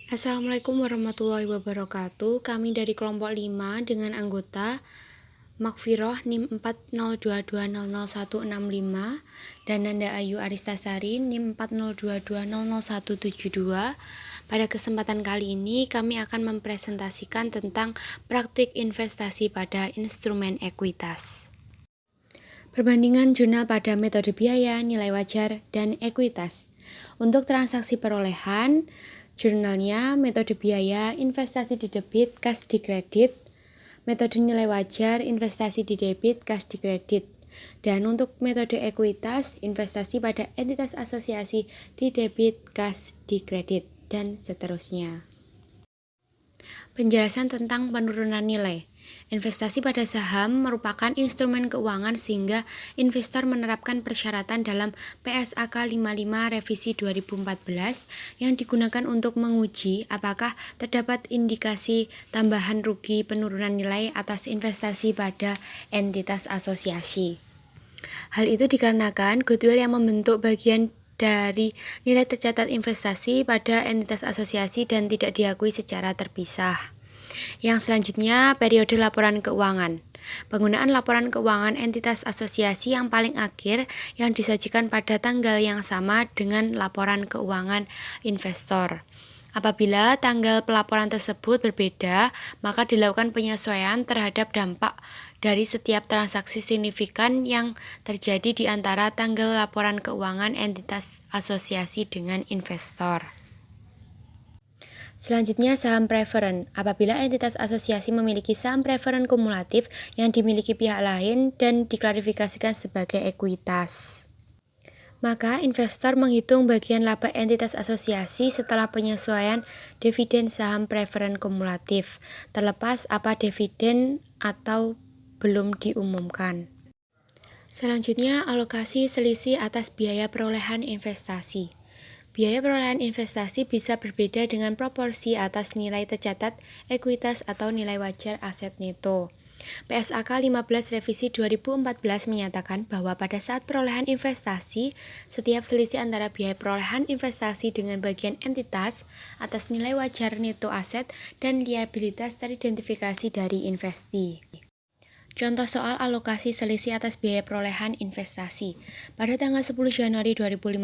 Assalamualaikum warahmatullahi wabarakatuh. Kami dari kelompok 5 dengan anggota Makfiroh NIM 402200165 dan Nanda Ayu Aristasari NIM 402200172. Pada kesempatan kali ini kami akan mempresentasikan tentang praktik investasi pada instrumen ekuitas. Perbandingan jurnal pada metode biaya, nilai wajar, dan ekuitas. Untuk transaksi perolehan, jurnalnya metode biaya, investasi di debit, kas di kredit. Metode nilai wajar, investasi di debit, kas di kredit. Dan untuk metode ekuitas, investasi pada entitas asosiasi di debit, kas di kredit, dan seterusnya. Penjelasan tentang penurunan nilai. Investasi pada saham merupakan instrumen keuangan sehingga investor menerapkan persyaratan dalam PSAK 55 revisi 2014 yang digunakan untuk menguji apakah terdapat indikasi tambahan rugi penurunan nilai atas investasi pada entitas asosiasi. Hal itu dikarenakan goodwill yang membentuk bagian dari nilai tercatat investasi pada entitas asosiasi dan tidak diakui secara terpisah. Yang selanjutnya, periode laporan keuangan. Penggunaan laporan keuangan entitas asosiasi yang paling akhir yang disajikan pada tanggal yang sama dengan laporan keuangan investor. Apabila tanggal pelaporan tersebut berbeda, maka dilakukan penyesuaian terhadap dampak dari setiap transaksi signifikan yang terjadi di antara tanggal laporan keuangan entitas asosiasi dengan investor. Selanjutnya, saham preferen. Apabila entitas asosiasi memiliki saham preferen kumulatif yang dimiliki pihak lain dan diklarifikasikan sebagai ekuitas, maka investor menghitung bagian laba entitas asosiasi setelah penyesuaian dividen saham preferen kumulatif, terlepas apa dividen atau belum diumumkan. Selanjutnya, alokasi selisih atas biaya perolehan investasi. Biaya perolehan investasi bisa berbeda dengan proporsi atas nilai tercatat ekuitas atau nilai wajar aset neto. PSAK 15 revisi 2014 menyatakan bahwa pada saat perolehan investasi, setiap selisih antara biaya perolehan investasi dengan bagian entitas atas nilai wajar neto aset dan liabilitas teridentifikasi dari investi. Contoh soal alokasi selisih atas biaya perolehan investasi. Pada tanggal 10 Januari 2015,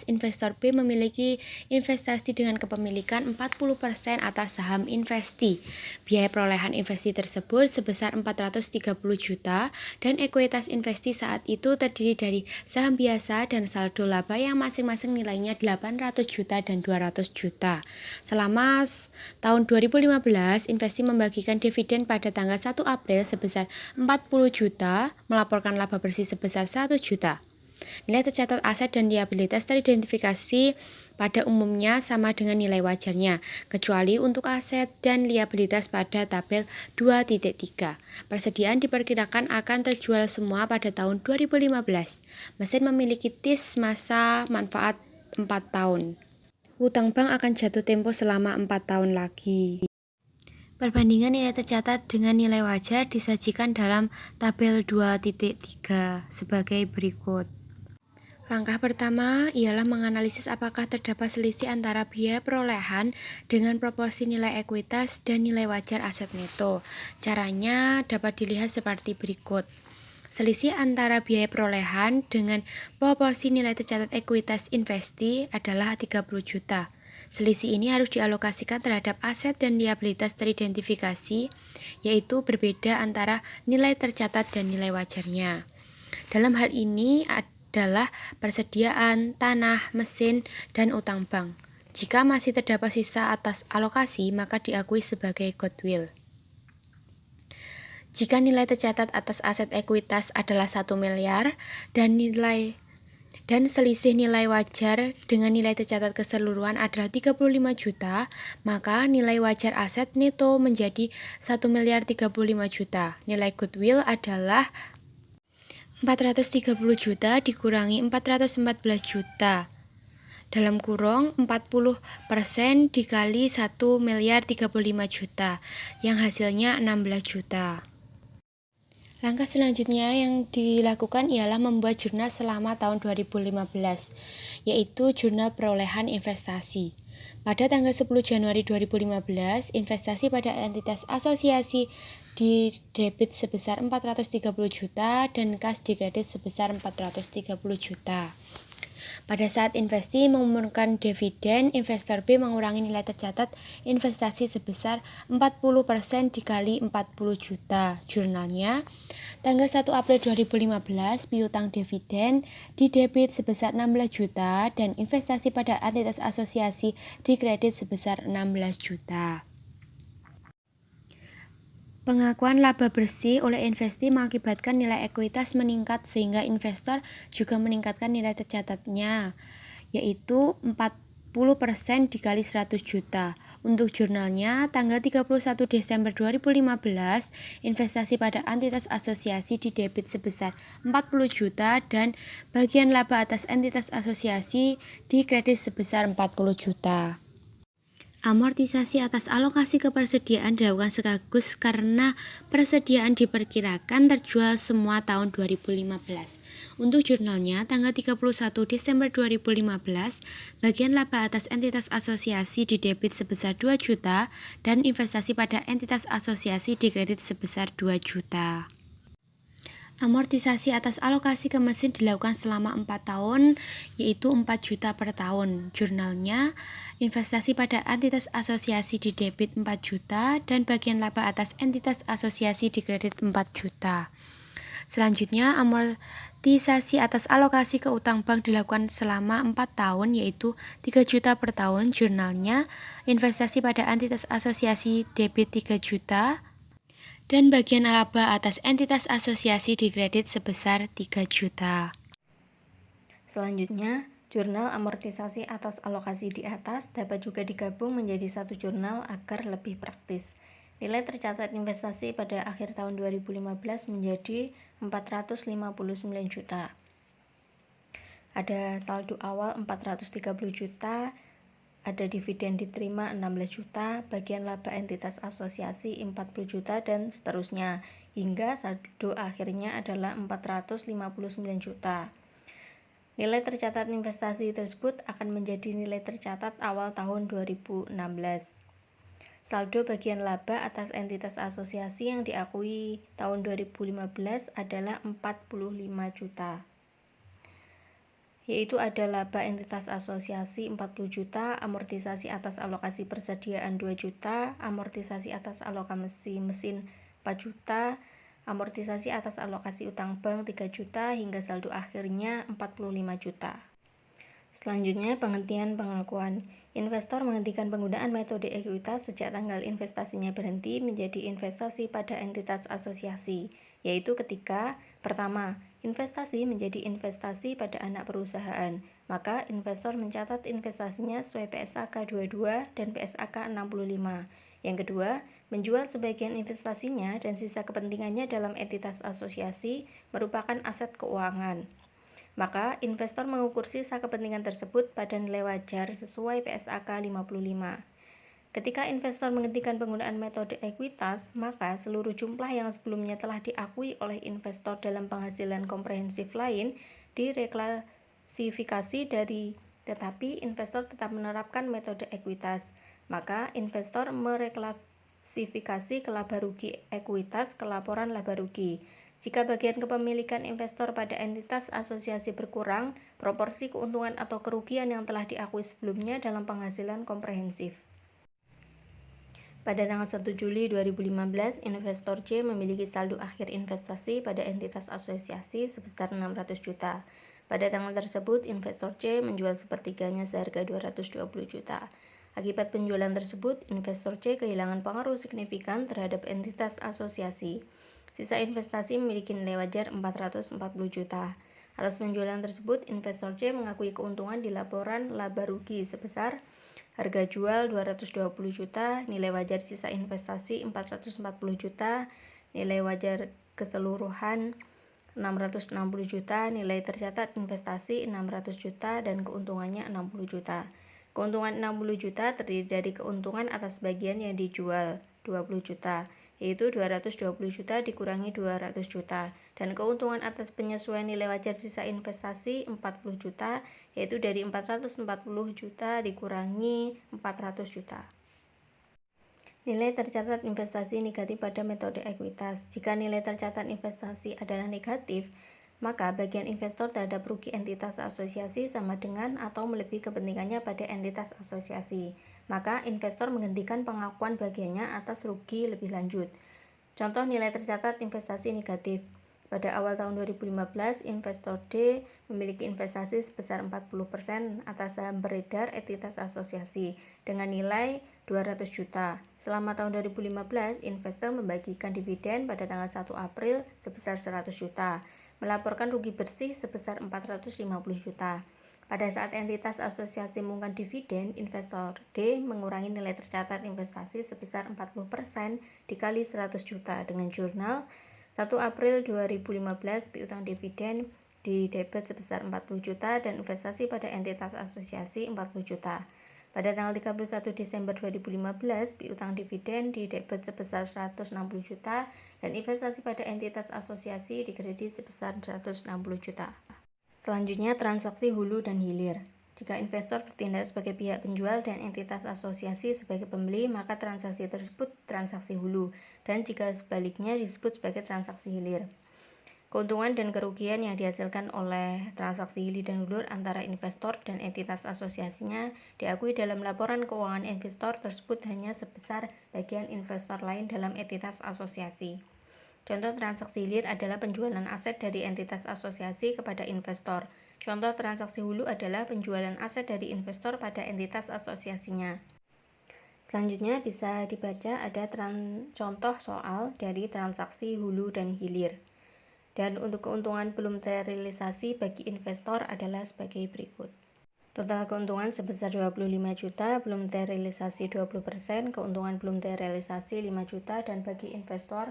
investor B memiliki investasi dengan kepemilikan 40% atas saham investi. Biaya perolehan investi tersebut sebesar 430 juta dan ekuitas investi saat itu terdiri dari saham biasa dan saldo laba yang masing-masing nilainya 800 juta dan 200 juta. Selama tahun 2015, investi membagikan dividen pada tanggal 1 April sebesar 40 juta, melaporkan laba bersih sebesar 1 juta. Nilai tercatat aset dan liabilitas teridentifikasi pada umumnya sama dengan nilai wajarnya, kecuali untuk aset dan liabilitas pada tabel 2.3. Persediaan diperkirakan akan terjual semua pada tahun 2015. Mesin memiliki TIS masa manfaat 4 tahun. Hutang bank akan jatuh tempo selama 4 tahun lagi. Perbandingan nilai tercatat dengan nilai wajar disajikan dalam tabel 2.3 sebagai berikut. Langkah pertama ialah menganalisis apakah terdapat selisih antara biaya perolehan dengan proporsi nilai ekuitas dan nilai wajar aset neto. Caranya dapat dilihat seperti berikut. Selisih antara biaya perolehan dengan proporsi nilai tercatat ekuitas investi adalah 30 juta. Selisih ini harus dialokasikan terhadap aset dan liabilitas teridentifikasi, yaitu berbeda antara nilai tercatat dan nilai wajarnya. Dalam hal ini adalah persediaan, tanah, mesin, dan utang bank. Jika masih terdapat sisa atas alokasi, maka diakui sebagai goodwill. Jika nilai tercatat atas aset ekuitas adalah 1 miliar dan selisih nilai wajar dengan nilai tercatat keseluruhan adalah 35 juta, maka nilai wajar aset neto menjadi 1 miliar 35 juta. Nilai goodwill adalah 430 juta dikurangi 414 juta. Dalam kurung 40% dikali 1 miliar 35 juta, yang hasilnya 16 juta. Langkah selanjutnya yang dilakukan ialah membuat jurnal selama tahun 2015, yaitu jurnal perolehan investasi. Pada tanggal 10 Januari 2015, investasi pada entitas asosiasi didebit sebesar 430 juta dan kas dikredit sebesar 430 juta. Pada saat investasi memenuhkan dividen, investor B mengurangi nilai tercatat investasi sebesar 40% dikali 40 juta. Jurnalnya, tanggal 1 April 2015, piutang dividen didebit sebesar 16 juta dan investasi pada entitas asosiasi dikredit sebesar 16 juta. Pengakuan laba bersih oleh investasi mengakibatkan nilai ekuitas meningkat sehingga investor juga meningkatkan nilai tercatatnya, yaitu 40% dikali 100 juta. Untuk jurnalnya, tanggal 31 Desember 2015, investasi pada entitas asosiasi didebit sebesar 40 juta dan bagian laba atas entitas asosiasi dikredit sebesar 40 juta. Amortisasi atas alokasi kepersediaan dilakukan sekaligus karena persediaan diperkirakan terjual semua tahun 2015. Untuk jurnalnya, tanggal 31 Desember 2015, bagian laba atas entitas asosiasi didebit sebesar 2 juta dan investasi pada entitas asosiasi dikredit sebesar 2 juta. Amortisasi atas alokasi ke mesin dilakukan selama 4 tahun, yaitu 4 juta per tahun. Jurnalnya, investasi pada entitas asosiasi didebit 4 juta dan bagian laba atas entitas asosiasi dikredit 4 juta. Selanjutnya, amortisasi atas alokasi ke utang bank dilakukan selama 4 tahun, yaitu 3 juta per tahun. Jurnalnya, investasi pada entitas asosiasi debit 3 juta dan bagian laba atas entitas asosiasi dikredit sebesar 3 juta. Selanjutnya, jurnal amortisasi atas alokasi di atas dapat juga digabung menjadi satu jurnal agar lebih praktis. Nilai tercatat investasi pada akhir tahun 2015 menjadi 459 juta. Ada saldo awal 430 juta, ada dividen diterima 16 juta, bagian laba entitas asosiasi 40 juta, dan seterusnya, hingga saldo akhirnya adalah 459 juta. Nilai tercatat investasi tersebut akan menjadi nilai tercatat awal tahun 2016. Saldo bagian laba atas entitas asosiasi yang diakui tahun 2015 adalah 45 juta. Yaitu ada laba entitas asosiasi 40 juta, amortisasi atas alokasi persediaan 2 juta, amortisasi atas alokasi mesin 4 juta, amortisasi atas alokasi utang bank 3 juta, hingga saldo akhirnya 45 juta. Selanjutnya, penghentian pengakuan. Investor menghentikan penggunaan metode ekuitas sejak tanggal investasinya berhenti menjadi investasi pada entitas asosiasi, yaitu ketika pertama, investasi menjadi investasi pada anak perusahaan, maka investor mencatat investasinya sesuai PSAK 22 dan PSAK 65. Yang kedua, menjual sebagian investasinya dan sisa kepentingannya dalam entitas asosiasi merupakan aset keuangan. Maka investor mengukur sisa kepentingan tersebut pada nilai wajar sesuai PSAK 55. Ketika investor menghentikan penggunaan metode ekuitas, maka seluruh jumlah yang sebelumnya telah diakui oleh investor dalam penghasilan komprehensif lain direklasifikasi tetapi investor tetap menerapkan metode ekuitas. Maka investor mereklasifikasi ke laba rugi ekuitas ke laporan laba rugi. Jika bagian kepemilikan investor pada entitas asosiasi berkurang, proporsi keuntungan atau kerugian yang telah diakui sebelumnya dalam penghasilan komprehensif. Pada tanggal 1 Juli 2015, investor C memiliki saldo akhir investasi pada entitas asosiasi sebesar 600 juta. Pada tanggal tersebut, investor C menjual sepertiganya seharga 220 juta. Akibat penjualan tersebut, investor C kehilangan pengaruh signifikan terhadap entitas asosiasi. Sisa investasi memiliki nilai wajar 440 juta. Atas penjualan tersebut, investor C mengakui keuntungan di laporan laba rugi sebesar harga jual 220 juta, nilai wajar sisa investasi 440 juta, nilai wajar keseluruhan 660 juta, nilai tercatat investasi 600 juta, dan keuntungannya 60 juta. Keuntungan 60 juta terdiri dari keuntungan atas bagian yang dijual 20 juta, yaitu 220 juta dikurangi 200 juta. Dan keuntungan atas penyesuaian nilai wajar sisa investasi 40 juta, yaitu dari 440 juta dikurangi 400 juta. Nilai tercatat investasi negatif pada metode ekuitas. Jika nilai tercatat investasi adalah negatif, maka bagian investor terhadap rugi entitas asosiasi sama dengan atau melebihi kepentingannya pada entitas asosiasi. Maka investor menghentikan pengakuan bagiannya atas rugi lebih lanjut. Contoh nilai tercatat investasi negatif. Pada awal tahun 2015, investor D memiliki investasi sebesar 40% atas saham beredar entitas asosiasi dengan nilai 200 juta. Selama tahun 2015, investor membagikan dividen pada tanggal 1 April sebesar 100 juta, melaporkan rugi bersih sebesar 450 juta. Pada saat entitas asosiasi mengumumkan dividen, investor D mengurangi nilai tercatat investasi sebesar 40% dikali 100 juta dengan jurnal 1 April 2015 piutang dividen di debit sebesar 40 juta dan investasi pada entitas asosiasi 40 juta. Pada tanggal 31 Desember 2015, piutang dividen di debit sebesar 160 juta dan investasi pada entitas asosiasi dikredit sebesar 160 juta. Selanjutnya, transaksi hulu dan hilir. Jika investor bertindak sebagai pihak penjual dan entitas asosiasi sebagai pembeli, maka transaksi tersebut transaksi hulu, dan jika sebaliknya disebut sebagai transaksi hilir. Keuntungan dan kerugian yang dihasilkan oleh transaksi hilir dan hilir antara investor dan entitas asosiasinya diakui dalam laporan keuangan investor tersebut hanya sebesar bagian investor lain dalam entitas asosiasi. Contoh transaksi hilir adalah penjualan aset dari entitas asosiasi kepada investor. Contoh transaksi hulu adalah penjualan aset dari investor pada entitas asosiasinya. Selanjutnya bisa dibaca ada contoh soal dari transaksi hulu dan hilir. Dan untuk keuntungan belum terrealisasi bagi investor adalah sebagai berikut. Total keuntungan sebesar 25 juta, belum terrealisasi 20%, keuntungan belum terrealisasi 5 juta, dan bagi investor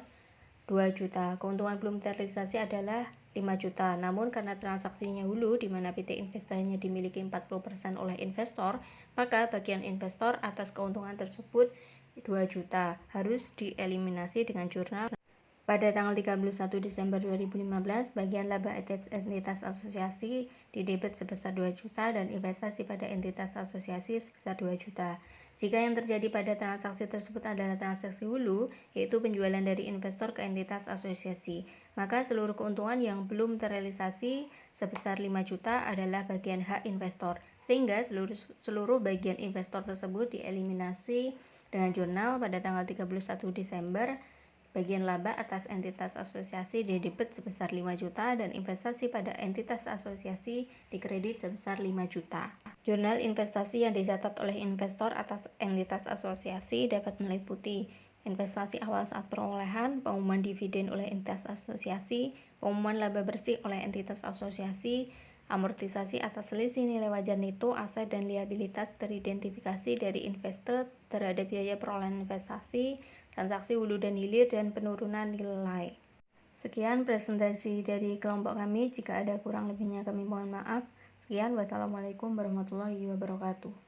2 juta. Keuntungan belum terrealisasi adalah 5 juta. Namun karena transaksinya hulu di mana PT Investa hanya dimiliki 40% oleh investor, maka bagian investor atas keuntungan tersebut 2 juta harus dieliminasi dengan jurnal. Pada tanggal 31 Desember 2015, bagian laba entitas asosiasi didebit sebesar 2 juta dan investasi pada entitas asosiasi sebesar 2 juta. Jika yang terjadi pada transaksi tersebut adalah transaksi hulu, yaitu penjualan dari investor ke entitas asosiasi, maka seluruh keuntungan yang belum terrealisasi sebesar 5 juta adalah bagian hak investor, sehingga seluruh bagian investor tersebut dieliminasi dengan jurnal pada tanggal 31 Desember. Bagian laba atas entitas asosiasi didebit sebesar 5 juta dan investasi pada entitas asosiasi dikredit sebesar 5 juta. Jurnal investasi yang dicatat oleh investor atas entitas asosiasi dapat meliputi investasi awal saat perolehan, pengumuman dividen oleh entitas asosiasi, pengumuman laba bersih oleh entitas asosiasi, amortisasi atas selisih nilai wajar neto aset dan liabilitas teridentifikasi dari investor terhadap biaya perolehan investasi, transaksi hulu dan hilir, dan penurunan nilai. Sekian presentasi dari kelompok kami. Jika ada kurang lebihnya kami mohon maaf. Sekian, wassalamualaikum warahmatullahi wabarakatuh.